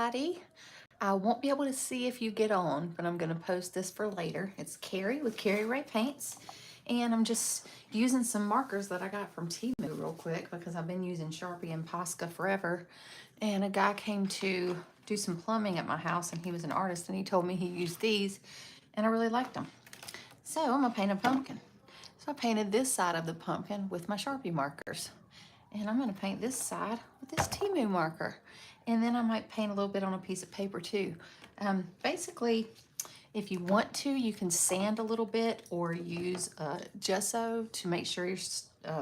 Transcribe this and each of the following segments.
everybody. I won't be able to see if you get on, but I'm going to post this for later. It's Cari with Cari Ray Paints, and I'm just using some markers that I got from Temu real quick because I've been using Sharpie and Posca forever. And a guy came to do some plumbing at my house, and he was an artist, and he told me he used these, and I really liked them. So I'm going to paint a pumpkin. So I painted this side of the pumpkin with my Sharpie markers. And I'm going to paint this side with this Temu marker. And then I might paint a little bit on a piece of paper too. Basically, if you want to, you can sand a little bit or use gesso to make sure your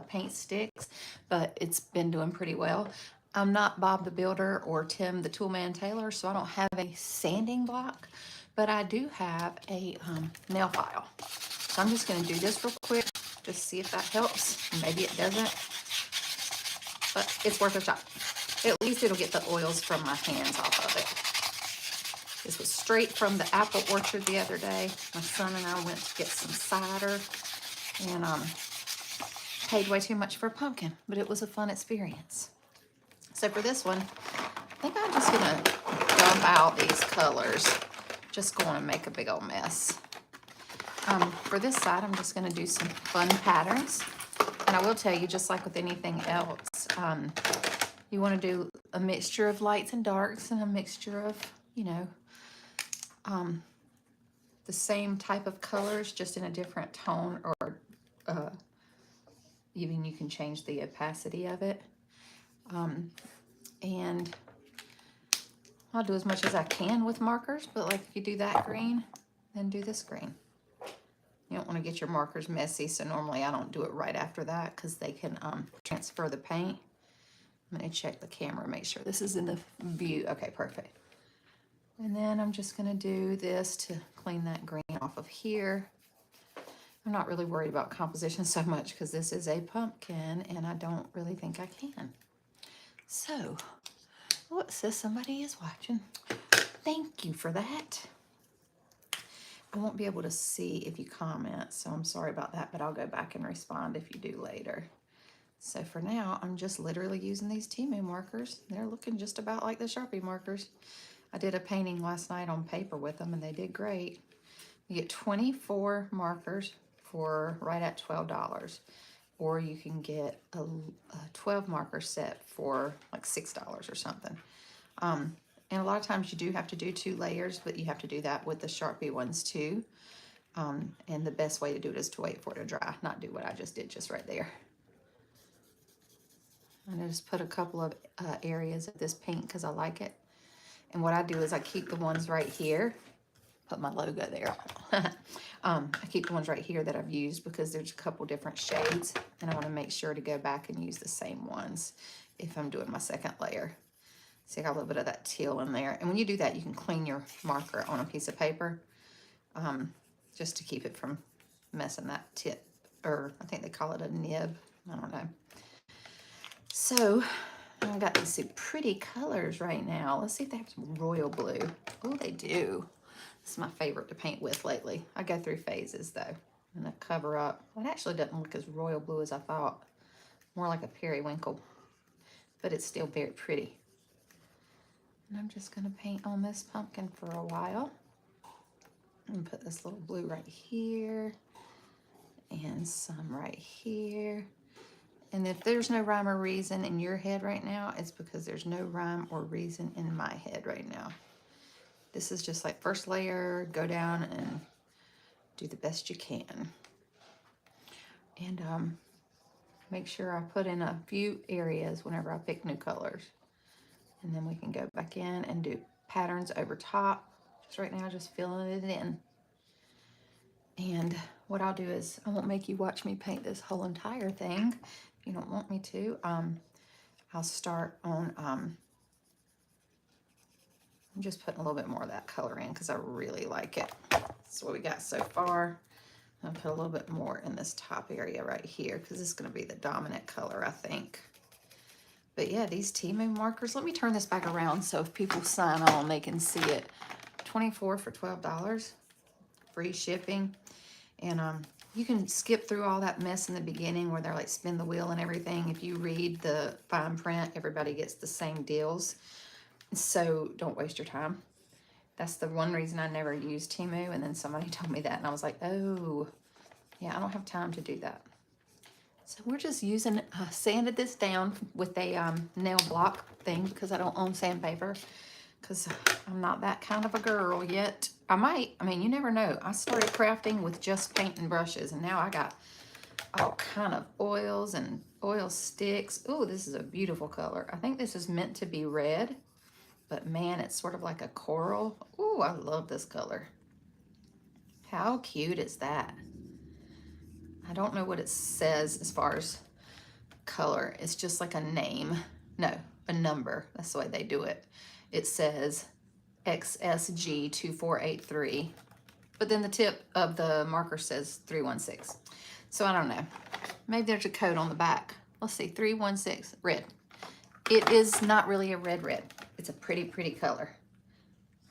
paint sticks, but it's been doing pretty well. I'm not Bob the Builder or Tim the Toolman Taylor, so I don't have a sanding block, but I do have a nail file. So I'm just going to do this real quick, just see if that helps. Maybe it doesn't, but it's worth a shot. At least it'll get the oils from my hands off of it. This was straight from the apple orchard the other day. My son and I went to get some cider and paid way too much for a pumpkin, but it was a fun experience. So for this one, I think I'm just gonna dump out these colors. Just going to make a big old mess. For this side, I'm just gonna do some fun patterns. And I will tell you, just like with anything else, you want to do a mixture of lights and darks and a mixture of, you know, the same type of colors, just in a different tone, or even you can change the opacity of it. And I'll do as much as I can with markers, but like if you do that green, then do this green. You don't want to get your markers messy, so normally I don't do it right after that because they can transfer the paint. I'm going to check the camera, make sure this is in the view. Okay, perfect. And then I'm just going to do this to clean that green off of here. I'm not really worried about composition so much because this is a pumpkin and I don't really think I can. So, what says somebody is watching? Thank you for that. I won't be able to see if you comment, so I'm sorry about that, but I'll go back and respond if you do later. So for now, I'm just literally using these Temu markers. They're looking just about like the Sharpie markers. I did a painting last night on paper with them and they did great. You get 24 markers for right at $12. Or you can get a 12 marker set for like $6 or something. And a lot of times you do have to do 2 layers, but you have to do that with the Sharpie ones too. And the best way to do it is to wait for it to dry, not do what I just did just right there. I'm going to just put a couple of areas of this pink because I like it. And what I do is I keep the ones right here. Put my logo there. I keep the ones right here that I've used because there's a couple different shades. And I want to make sure to go back and use the same ones if I'm doing my second layer. See, I got a little bit of that teal in there. And when you do that, you can clean your marker on a piece of paper just to keep it from messing that tip. Or I think they call it a nib. I don't know. So I've got these pretty colors right now. Let's see if they have some royal blue. Oh, they do. This is my favorite to paint with lately. I go through phases though. I'm gonna cover up. It actually doesn't look as royal blue as I thought. More like a periwinkle, but it's still very pretty. And I'm just gonna paint on this pumpkin for a while. And put this little blue right here and some right here. And if there's no rhyme or reason in your head right now, it's because there's no rhyme or reason in my head right now. This is just like first layer, go down and do the best you can. And make sure I put in a few areas whenever I pick new colors. And then we can go back in and do patterns over top. Just right now, just filling it in. And what I'll do is, I won't make you watch me paint this whole entire thing. If you don't want me to, I'll start on, I'm just putting a little bit more of that color in because I really like it. That's what we got so far. I'll put a little bit more in this top area right here because this is going to be the dominant color, I think. But yeah, these Temu markers, let me turn this back around so if people sign on, they can see it. 24 for $12, free shipping. And you can skip through all that mess in the beginning where they're like spin the wheel and everything. If you read the fine print, everybody gets the same deals. So don't waste your time. That's the one reason I never used Temu, and then somebody told me that, and I was like, oh, yeah, I don't have time to do that. So we're just using, sanded this down with a nail block thing because I don't own sandpaper, because I'm not that kind of a girl yet. I mean, you never know. I started crafting with just paint and brushes, and now I got all kind of oils and oil sticks. Oh, this is a beautiful color. I think this is meant to be red, but man, it's sort of like a coral. Oh, I love this color. How cute is that? I don't know what it says as far as color. It's just like a name. No, a number. That's the way they do it. It says XSG2483. But then the tip of the marker says 316. So I don't know. Maybe there's a code on the back. Let's see, 316, red. It is not really a red. It's a pretty, pretty color.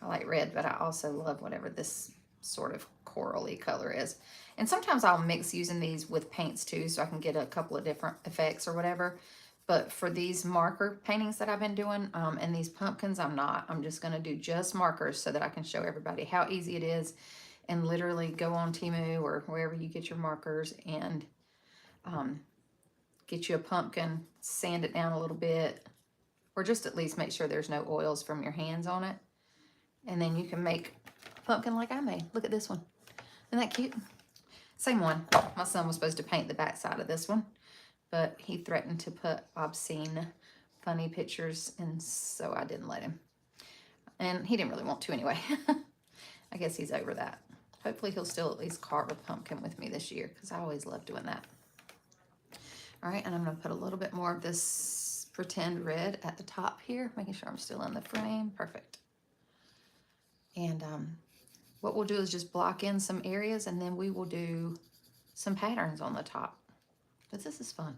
I like red, but I also love whatever this sort of corally color is. And sometimes I'll mix using these with paints too, so I can get a couple of different effects or whatever. But for these marker paintings that I've been doing, and these pumpkins, I'm not. I'm just gonna do just markers so that I can show everybody how easy it is, and literally go on Temu or wherever you get your markers and get you a pumpkin, sand it down a little bit, or just at least make sure there's no oils from your hands on it. And then you can make a pumpkin like I made. Look at this one. Isn't that cute? Same one. My son was supposed to paint the back side of this one, but he threatened to put obscene, funny pictures, and so I didn't let him. And he didn't really want to anyway. I guess he's over that. Hopefully he'll still at least carve a pumpkin with me this year, because I always love doing that. All right, and I'm gonna put a little bit more of this pretend red at the top here, making sure I'm still in the frame. Perfect. And what we'll do is just block in some areas, and then we will do some patterns on the top. But this is fun.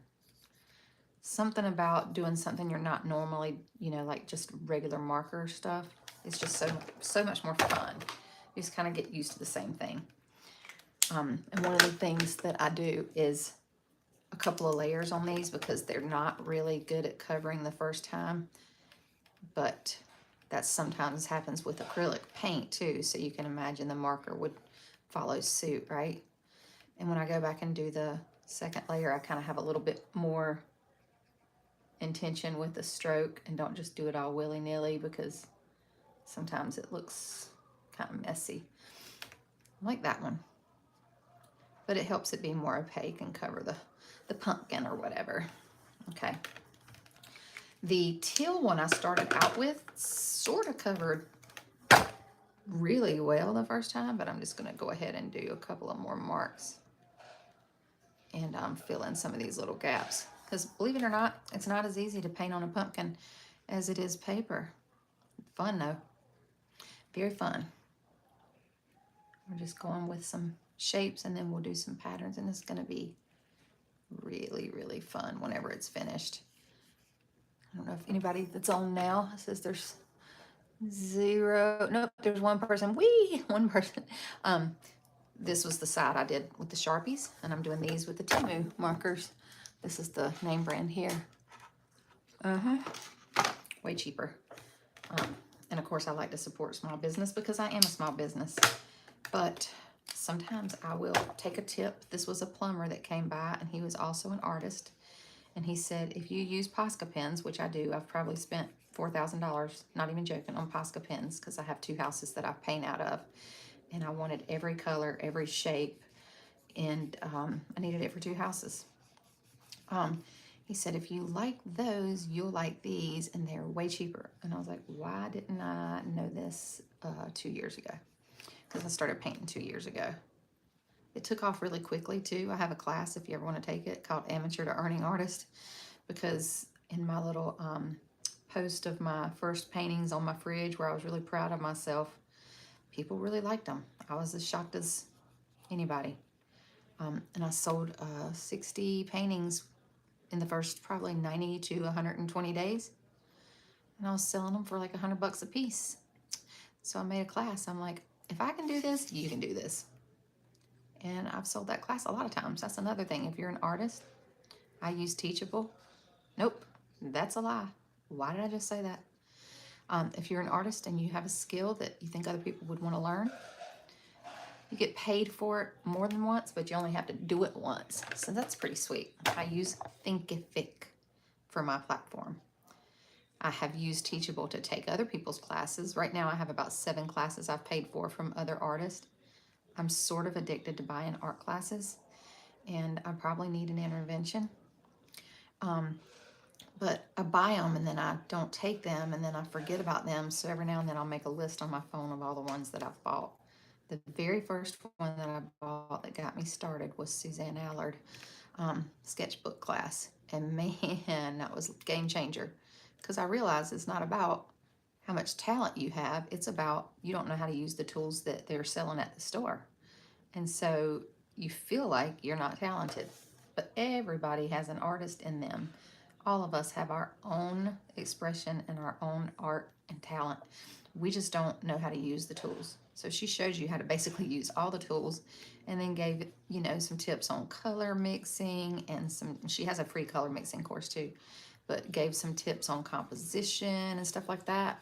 Something about doing something you're not normally, you know, like just regular marker stuff. It's just so much more fun. You just kind of get used to the same thing. And one of the things that I do is a couple of layers on these, because they're not really good at covering the first time. But that sometimes happens with acrylic paint too, so you can imagine the marker would follow suit, right? And when I go back and do the second layer, I kind of have a little bit more intention with the stroke and don't just do it all willy-nilly, because sometimes it looks kind of messy. I like that one. But it helps it be more opaque and cover the pumpkin or whatever. Okay. The teal one I started out with sort of covered really well the first time, but I'm just going to go ahead and do a couple of more marks and fill in some of these little gaps. Because believe it or not, it's not as easy to paint on a pumpkin as it is paper. Fun though. Very fun. We're just going with some shapes, and then we'll do some patterns, and it's going to be really, really fun whenever it's finished. I don't know if anybody that's on now says there's zero. Nope, there's one person. One person. This was the side I did with the Sharpies, and I'm doing these with the Temu markers. This is the name brand here. Way cheaper. And of course, I like to support small business because I am a small business. But sometimes I will take a tip. This was a plumber that came by, and he was also an artist. And he said, if you use Posca pens, which I do, I've probably spent $4,000, not even joking, on Posca pens, because I have 2 houses that I paint out of. And I wanted every color, every shape, and I needed it for 2 houses. He said, if you like those, you'll like these, and they're way cheaper. And I was like, why didn't I know this 2 years ago? Because I started painting 2 years ago. It took off really quickly too. I have a class, if you ever want to take it, called Amateur to Earning Artist, because in my little post of my first paintings on my fridge, where I was really proud of myself, people really liked them. I was as shocked as anybody. And I sold 60 paintings in the first probably 90 to 120 days. And I was selling them for like $100 a piece. So I made a class. I'm like, if I can do this, you can do this. And I've sold that class a lot of times. That's another thing. If you're an artist, I use Teachable. Nope, that's a lie. Why did I just say that? If you're an artist and you have a skill that you think other people would want to learn, you get paid for it more than once, but you only have to do it once. So that's pretty sweet. I use Thinkific for my platform. I have used Teachable to take other people's classes. Right now I have about 7 classes I've paid for from other artists. I'm sort of addicted to buying art classes, and I probably need an intervention. But I buy them and then I don't take them, and then I forget about them. So every now and then I'll make a list on my phone of all the ones that I've bought. The very first one that I bought that got me started was Suzanne Allard sketchbook class. And man, that was a game changer, because I realized it's not about how much talent you have. It's about you don't know how to use the tools that they're selling at the store. And so you feel like you're not talented, but everybody has an artist in them. All of us have our own expression and our own art and talent. We just don't know how to use the tools. So she shows you how to basically use all the tools, and then gave, you know, some tips on color mixing, and she has a free color mixing course too, but gave some tips on composition and stuff like that.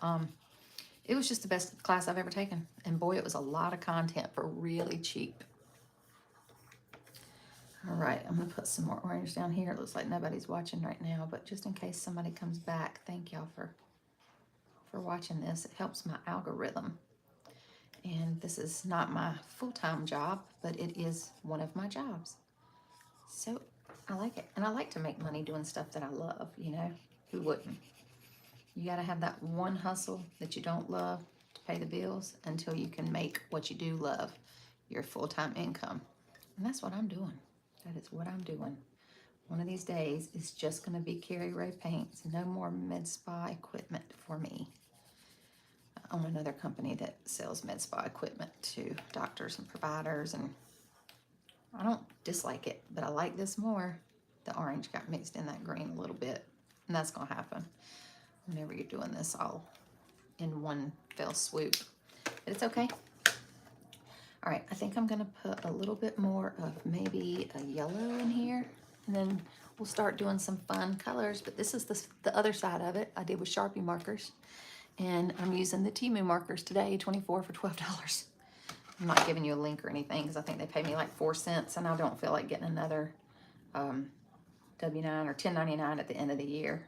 It was just the best class I've ever taken. And boy, it was a lot of content for really cheap. All right, I'm gonna put some more orange down here. It looks like nobody's watching right now, but just in case somebody comes back, thank y'all for watching this. It helps my algorithm. And this is not my full-time job, but it is one of my jobs. So I like it. And I like to make money doing stuff that I love, you know? Who wouldn't? You gotta have that one hustle that you don't love to pay the bills until you can make what you do love your full-time income. And that's what I'm doing. That is what I'm doing. One of these days, it's just gonna be Cari Ray Paints. No more med spa equipment for me. I own another company that sells med spa equipment to doctors and providers, and I don't dislike it, but I like this more. The orange got mixed in that green a little bit, and that's gonna happen whenever you're doing this all in one fell swoop. But it's okay. All right, I think I'm gonna put a little bit more of maybe a yellow in here, and then we'll start doing some fun colors. But this is the other side of it. I did with Sharpie markers, and I'm using the Temu markers today, 24 for $12. I'm not giving you a link or anything because I think they pay me like 4 cents, and I don't feel like getting another W-9 or 1099 at the end of the year.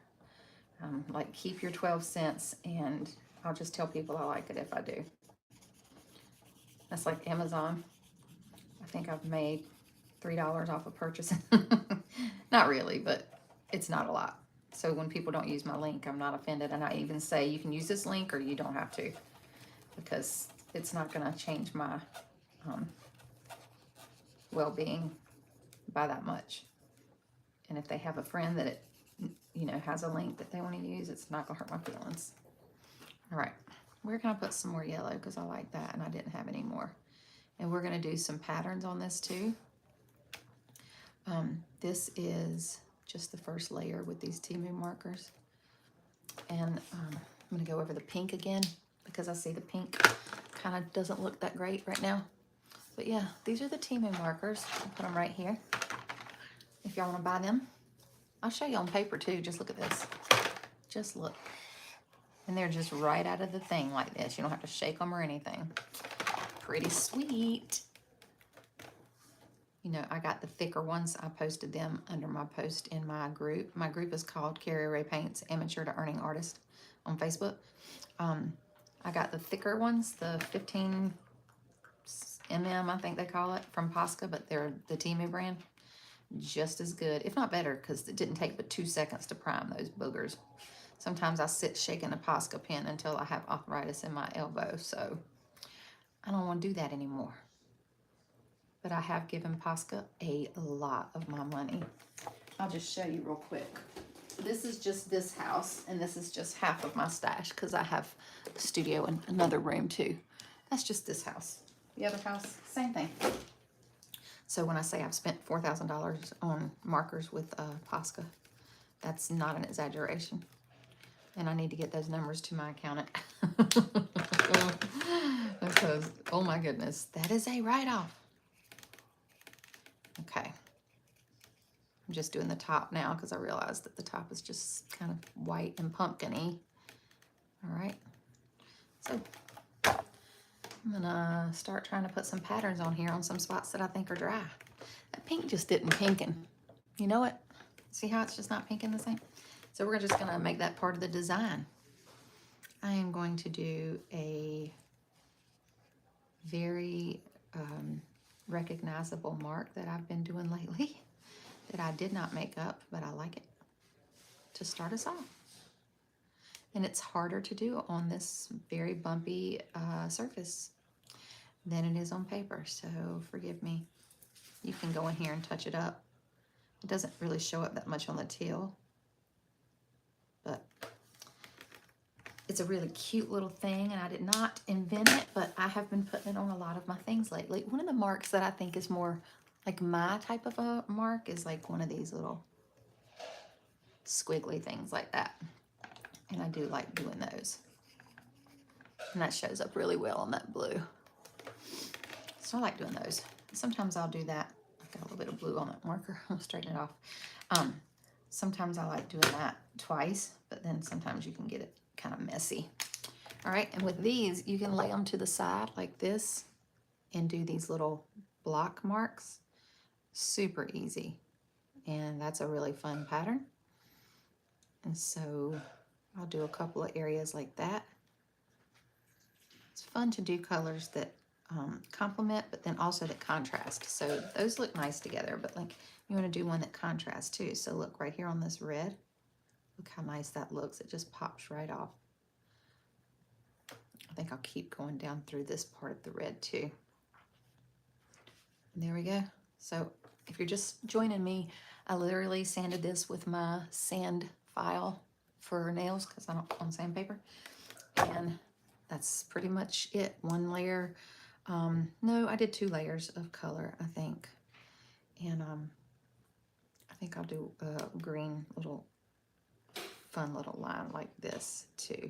Like, keep your 12 cents, and I'll just tell people I like it if I do. That's like Amazon. I think I've made $3 off of purchasing. Not really, but it's not a lot. So when people don't use my link, I'm not offended. And I even say you can use this link or you don't have to, because it's not going to change my well-being by that much. And if they have a friend that has a link that they want to use, it's not going to hurt my feelings. All right, we're going to put some more yellow because I like that, and I didn't have any more. And we're going to do some patterns on this too. This is just the first layer with these Temu markers. And I'm going to go over the pink again because I see the pink kind of doesn't look that great right now. But yeah, these are the Temu markers. I'll put them right here if y'all want to buy them. I'll show you on paper too. Just look at this. Just look. And they're just right out of the thing like this. You don't have to shake them or anything. Pretty sweet. You know, I got the thicker ones. I posted them under my post in my group. My group is called Cari Ray Paints, Amateur to Earning Artist on Facebook. I got the thicker ones, the 15 mm, I think they call it, from Posca, but they're the Temu brand. Just as good, if not better, because it didn't take but 2 seconds to prime those boogers. Sometimes I sit shaking a Posca pen until I have arthritis in my elbow, so I don't want to do that anymore. But I have given Posca a lot of my money. I'll just show you real quick. This is just this house, and this is just half of my stash because I have a studio and another room too. That's just this house. The other house, same thing. So when I say I've spent $4,000 on markers with Posca, that's not an exaggeration. And I need to get those numbers to my accountant. Because, oh my goodness, that is a write-off. Okay. I'm just doing the top now because I realized that the top is just kind of white and pumpkin-y. All right. So I'm gonna start trying to put some patterns on here on some spots that I think are dry. That pink just didn't pinken. You know what? See how it's just not pinking the same? So we're just gonna make that part of the design. I am going to do a very recognizable mark that I've been doing lately that I did not make up, but I like it to start us off. And it's harder to do on this very bumpy surface than it is on paper, so forgive me. You can go in here and touch it up. It doesn't really show up that much on the teal, but it's a really cute little thing, and I did not invent it, but I have been putting it on a lot of my things lately. One of the marks that I think is more like my type of a mark is like one of these little squiggly things like that. And I do like doing those. And that shows up really well on that blue. So I like doing those. Sometimes I'll do that. I've got a little bit of blue on that marker. I'll straighten it off. Sometimes I like doing that twice, but then sometimes you can get it kind of messy. All right, and with these, you can lay them to the side like this and do these little block marks. Super easy. And that's a really fun pattern. And so I'll do a couple of areas like that. It's fun to do colors that complement, but then also that contrast. So those look nice together, but like you want to do one that contrasts too. So look right here on this red. Look how nice that looks. It just pops right off. I think I'll keep going down through this part of the red too. And there we go. So if you're just joining me, I literally sanded this with my sand file for nails because I don't own sandpaper. And that's pretty much it. One layer. No, I did 2 layers of color, I think. And I think I'll do a green little fun little line like this too,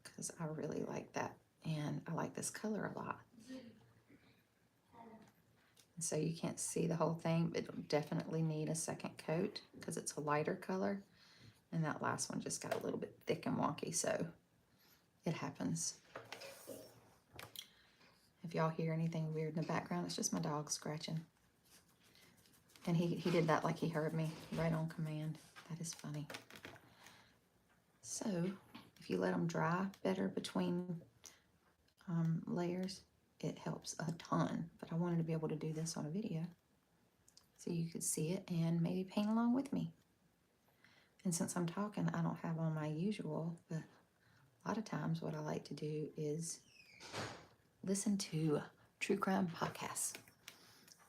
because I really like that, and I like this color a lot. And so you can't see the whole thing, but it'll definitely need a second coat because it's a lighter color, and that last one just got a little bit thick and wonky, so it happens. If y'all hear anything weird in the background, it's just my dog scratching. And he did that like he heard me, right on command. That is funny. So if you let them dry better between layers, it helps a ton. But I wanted to be able to do this on a video so you could see it and maybe paint along with me. And since I'm talking, I don't have on my usual, but a lot of times what I like to do is listen to true crime podcasts.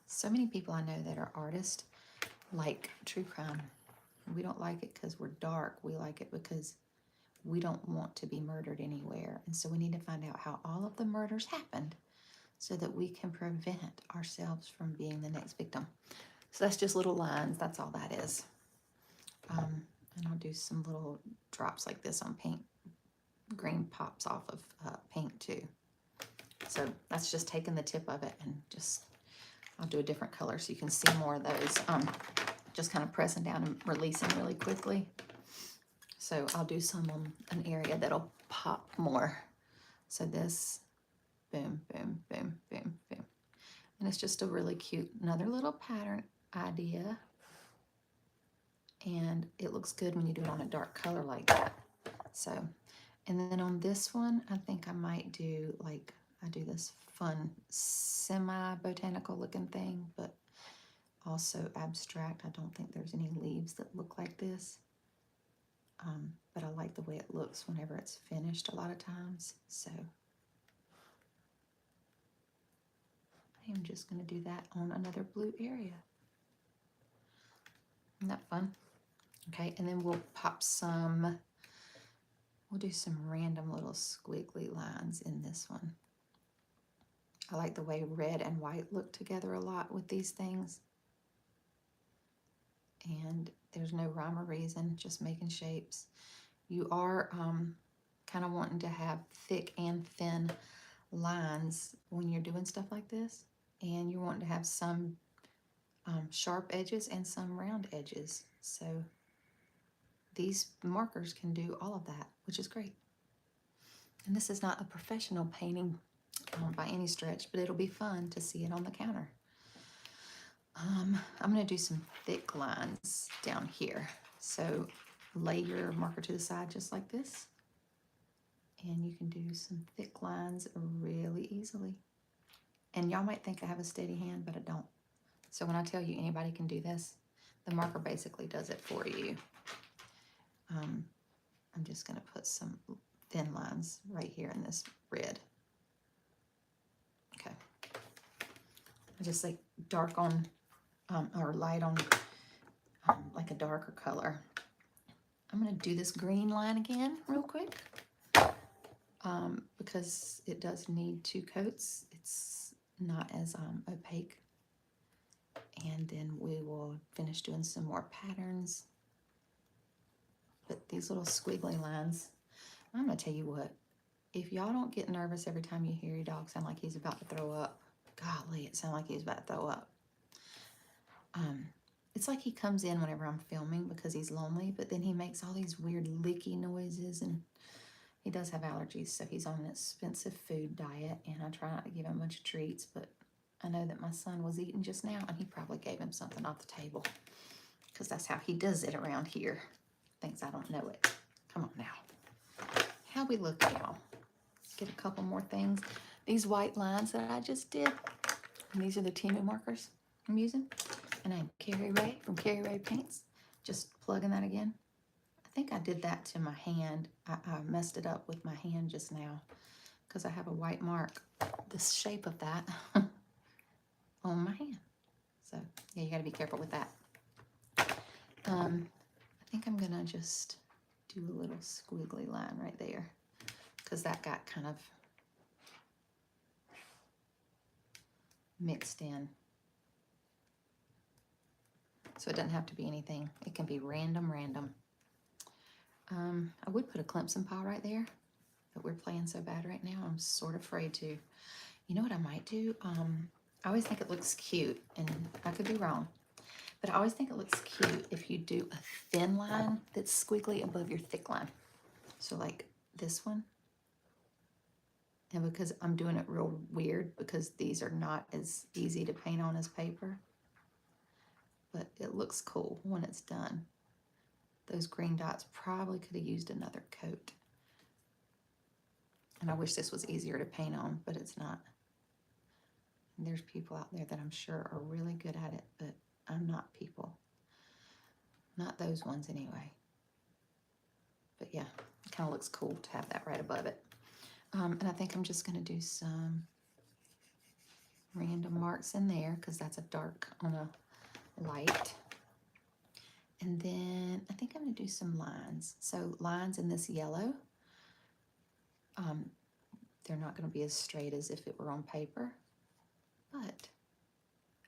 So many people I know that are artists like true crime. We don't like it because we're dark. We like it because we don't want to be murdered anywhere. And so we need to find out how all of the murders happened so that we can prevent ourselves from being the next victim. So that's just little lines. That's all that is. And I'll do some little drops like this on paint. Green pops off of paint too. So that's just taking the tip of it and just, I'll do a different color so you can see more of those. Just kind of pressing down and releasing really quickly. So I'll do some on an area that'll pop more. So this, boom, boom, boom, boom, boom. And it's just a really cute, another little pattern idea. And it looks good when you do it on a dark color like that. So, and then on this one, I think I might do like, I do this fun semi-botanical looking thing, but also abstract. I don't think there's any leaves that look like this. But I like the way it looks whenever it's finished a lot of times. So I am just going to do that on another blue area. Isn't that fun? Okay, and then we'll pop some, we'll do some random little squiggly lines in this one. I like the way red and white look together a lot with these things. And there's no rhyme or reason, just making shapes. You are kind of wanting to have thick and thin lines when you're doing stuff like this. And you're wanting to have some sharp edges and some round edges. So these markers can do all of that, which is great. And this is not a professional painting by any stretch, but it'll be fun to see it on the counter. I'm going to do some thick lines down here. So lay your marker to the side just like this. And you can do some thick lines really easily. And y'all might think I have a steady hand, but I don't. So when I tell you anybody can do this, the marker basically does it for you. I'm just going to put some thin lines right here in this red. Okay. Just like dark on, or light on, like a darker color. I'm going to do this green line again real quick. Because it does need 2 coats. It's not as opaque. And then we will finish doing some more patterns. But these little squiggly lines, I'm going to tell you what, if y'all don't get nervous every time you hear your dog sound like he's about to throw up, golly, it sounds like he's about to throw up. It's like he comes in whenever I'm filming because he's lonely, but then he makes all these weird licky noises, and he does have allergies, so he's on an expensive food diet, and I try not to give him a bunch of treats, but I know that my son was eating just now, and he probably gave him something off the table because that's how he does it around here. Thinks I don't know it. Come on now. How we look, y'all? Get a couple more things. These white lines that I just did, and these are the Timu markers I'm using. And I'm Cari Ray from Cari Ray Paints. Just plugging that again. I think I did that to my hand. I messed it up with my hand just now because I have a white mark, the shape of that, on my hand. So yeah, you got to be careful with that. I think I'm gonna just do a little squiggly line right there because that got kind of mixed in. So it doesn't have to be anything. It can be random. I would put a Clemson paw right there, but we're playing so bad right now, I'm sort of afraid to. You know what I might do? I always think it looks cute, and I could be wrong, but I always think it looks cute if you do a thin line that's squiggly above your thick line. So like this one. And because I'm doing it real weird because these are not as easy to paint on as paper, but it looks cool when it's done. Those green dots probably could have used another coat. And I wish this was easier to paint on, but it's not. And there's people out there that I'm sure are really good at it, but I'm not people. Not those ones anyway. But yeah, it kind of looks cool to have that right above it. And I think I'm just going to do some random marks in there because that's a dark on a light. And then I think I'm going to do some lines. So lines in this yellow. They're not going to be as straight as if it were on paper, but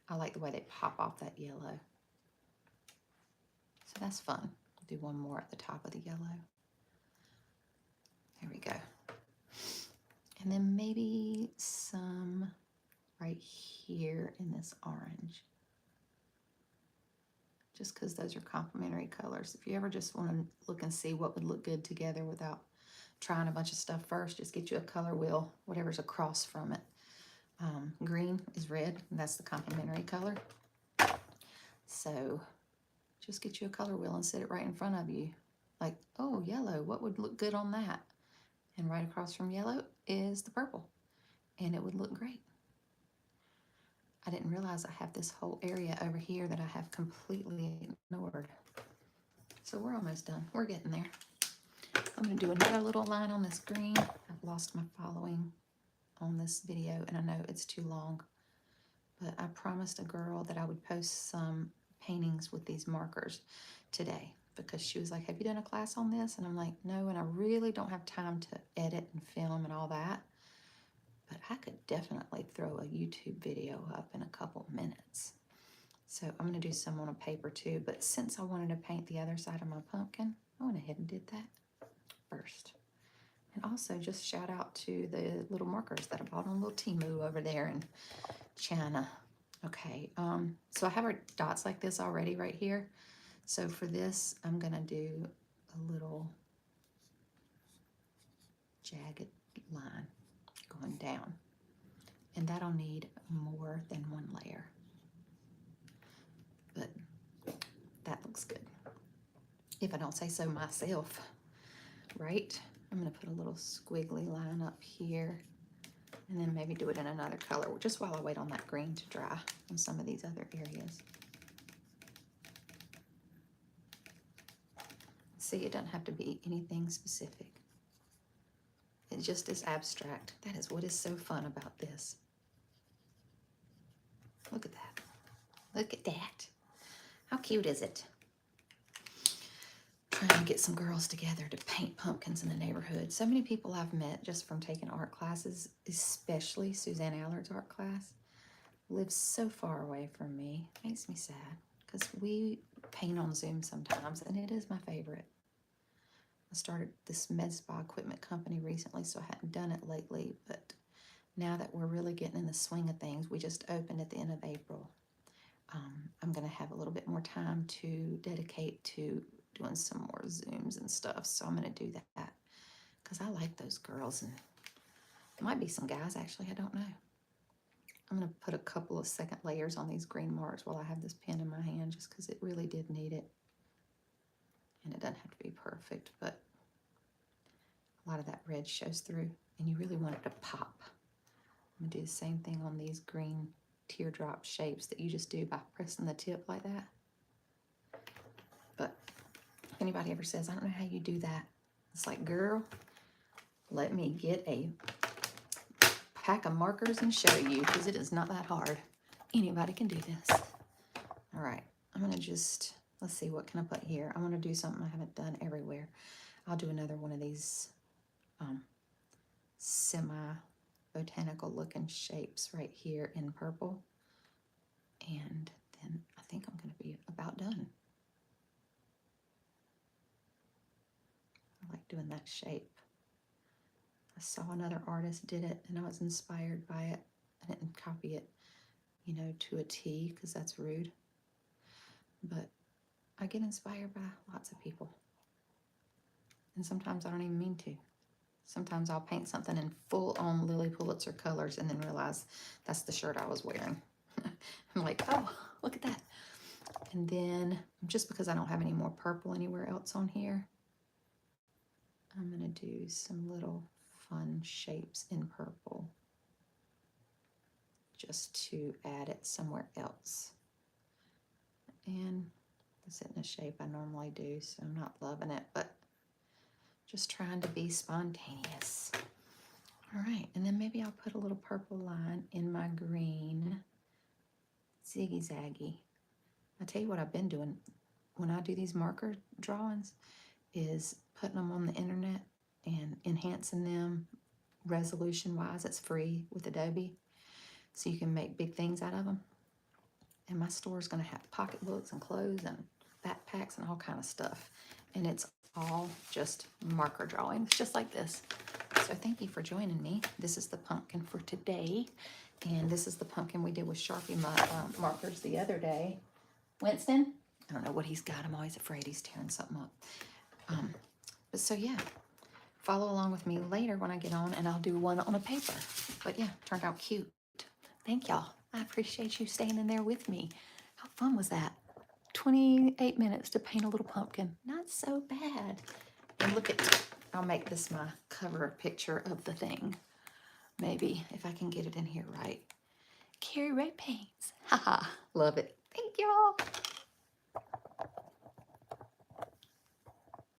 I like the way they pop off that yellow. So that's fun. I'll do one more at the top of the yellow. There we go. And then maybe some right here in this orange. Just because those are complementary colors. If you ever just want to look and see what would look good together without trying a bunch of stuff first, just get you a color wheel, whatever's across from it. Green is red, and that's the complementary color. So just get you a color wheel and set it right in front of you. Like, oh, yellow, what would look good on that? And right across from yellow is the purple, and it would look great. I didn't realize I have this whole area over here that I have completely ignored. So we're almost done. We're getting there. I'm going to do another little line on this green. I've lost my following on this video, and I know it's too long, but I promised a girl that I would post some paintings with these markers today because she was like, have you done a class on this? And I'm like, no, and I really don't have time to edit and film and all that, but I could definitely throw a YouTube video up in a couple minutes. So I'm going to do some on a paper too, but since I wanted to paint the other side of my pumpkin, I went ahead and did that first. And also just shout out to the little markers that I bought on little Timu over there in China. Okay, so I have our dots like this already right here. So for this, I'm gonna do a little jagged line going down. And that'll need more than one layer. But that looks good, if I don't say so myself, right? I'm gonna put a little squiggly line up here and then maybe do it in another color just while I wait on that green to dry on some of these other areas. See, it doesn't have to be anything specific. It just is abstract. That is what is so fun about this. Look at that. Look at that. How cute is it? Trying to get some girls together to paint pumpkins in the neighborhood. So many people I've met just from taking art classes, especially Suzanne Allard's art class, lives so far away from me. Makes me sad because we paint on Zoom sometimes and it is my favorite. I started this med spa equipment company recently, so I hadn't done it lately, but now that we're really getting in the swing of things, we just opened at the end of April. I'm gonna have a little bit more time to dedicate to doing some more Zooms and stuff, so I'm gonna do that because I like those girls, and there might be some guys actually, I don't know. I'm gonna put a couple of second layers on these green marks while I have this pen in my hand, just because it really did need it. And it doesn't have to be perfect, but a lot of that red shows through, and you really want it to pop. I'm gonna do the same thing on these green teardrop shapes that you just do by pressing the tip like that. But if anybody ever says, I don't know how you do that, it's like, girl, let me get a pack of markers and show you, because it is not that hard. Anybody can do this. All right, I'm gonna just, let's see, what can I put here? I want to do something I haven't done everywhere. I'll do another one of these semi-botanical looking shapes right here in purple. And then I think I'm going to be about done. I like doing that shape. I saw another artist did it and I was inspired by it. I didn't copy it, you know, to a T, because that's rude. But I get inspired by lots of people. And sometimes I don't even mean to. Sometimes I'll paint something in full-on Lily Pulitzer colors and then realize that's the shirt I was wearing. I'm like, oh, look at that. And then, just because I don't have any more purple anywhere else on here, I'm going to do some little fun shapes in purple just to add it somewhere else. And this isn't a shape I normally do, so I'm not loving it, but just trying to be spontaneous. All right, and then maybe I'll put a little purple line in my green ziggy-zaggy. I tell you what I've been doing when I do these marker drawings is putting them on the internet and enhancing them resolution-wise. It's free with Adobe, so you can make big things out of them. And my store is going to have pocketbooks and clothes and backpacks and all kind of stuff. And it's all just marker drawings, just like this. So thank you for joining me. This is the pumpkin for today. And this is the pumpkin we did with Sharpie markers the other day. Winston? I don't know what he's got. I'm always afraid he's tearing something up. But so yeah, follow along with me later when I get on and I'll do one on a paper. But yeah, turned out cute. Thank y'all. I appreciate you staying in there with me. How fun was that? 28 minutes to paint a little pumpkin. Not so bad. And look at, I'll make this my cover picture of the thing. Maybe, if I can get it in here right. Cari Ray Paints. Haha, love it. Thank y'all.